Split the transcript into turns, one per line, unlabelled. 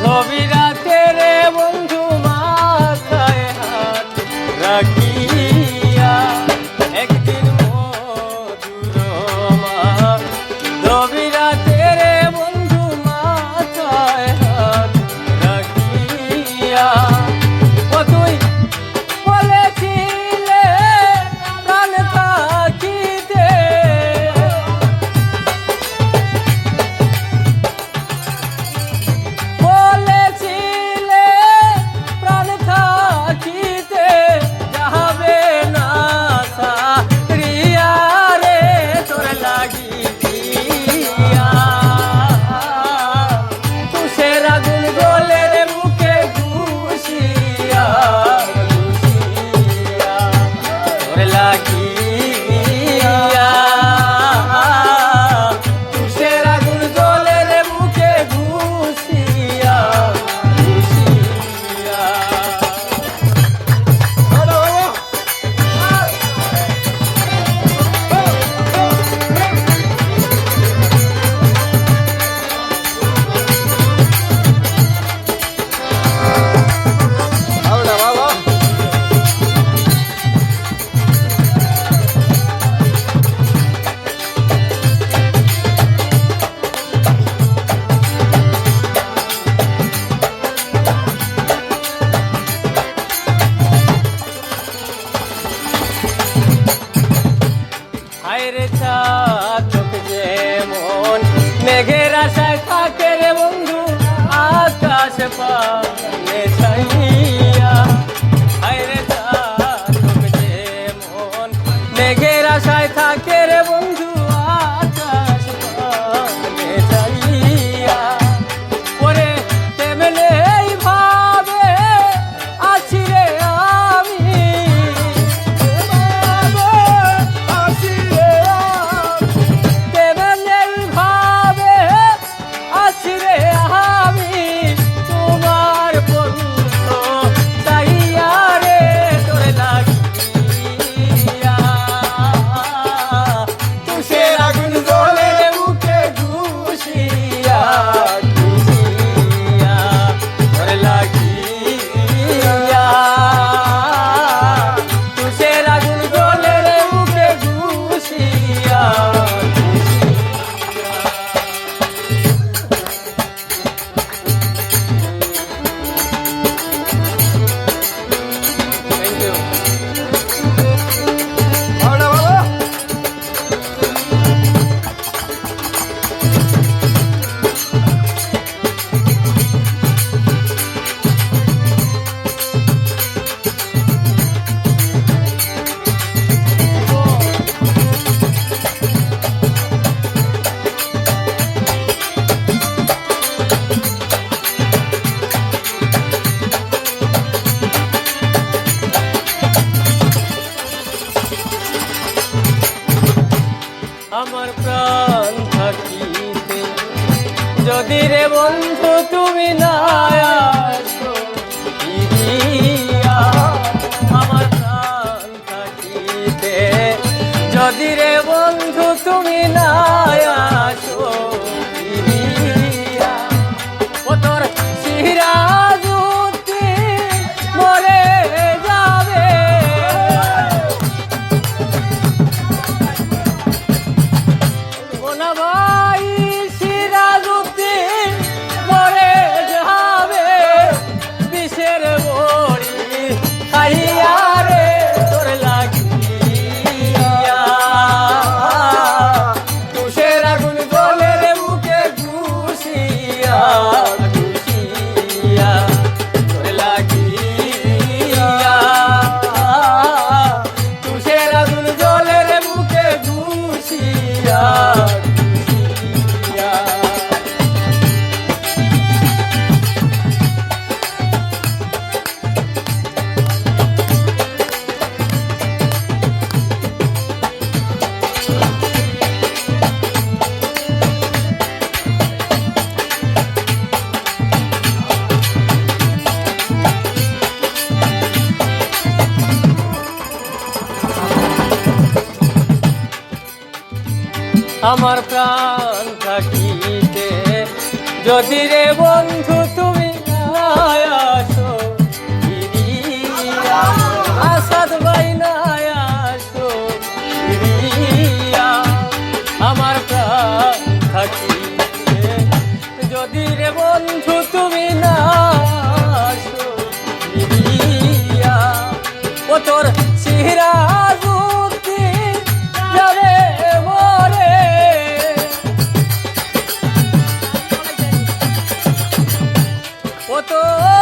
গভীর রাতে রে বন্ধু মাথায় হাত রাখিয়া একদিন মধুর মাস গভীর রাতে রে বন্ধু মাথায় হাত রাখিয়া ও তুই বলেছিলে প্রাণ থাকিতে বলেছিলে প্রাণ থাকিতে যাবে না সারিয়া রে তোর লাগিয়া তুষের আগুন গলে রে মুখে ঘুষিয়া ঘুষিয়া তোর লাগিয়া তুষের আগুন গলে রে মুখে ঘুষিয়া ঘুষিয়া হায়রে চাতক যেমন মেঘের আশায় থাকে রে বন্ধু আকাশ পানে ছাইয়া হায়রে চাতক যেমন মেঘের আশায় থাকে রে বন্ধু আকাশ পানে ছাইয়া ওরে তেমনি ভাবে আছি রে আমি আমার প্রাণ থাকিতে যদি রে বন্ধু তুমি না আসো ফিরিয়া আমার প্রাণ থাকিতে যদি রে বন্ধু তুমি না আসো ফিরিয়া ও তোর সিরাজউদ্দিন মরে যাবে না ভাই সিরাজউদ্দিন মরে যাবে বিষের বড়ি খাইয়া রে তোর লাগিয়া তুষের আগুন গলে রে মুখে ঘুষিয়া ঘুষিয়া তোর লাগিয়া তুষের আগুন গলে রে মুখে ঘুষিয়া আমার প্রাণ থাকিতে যদি রে বন্ধু তুমি কত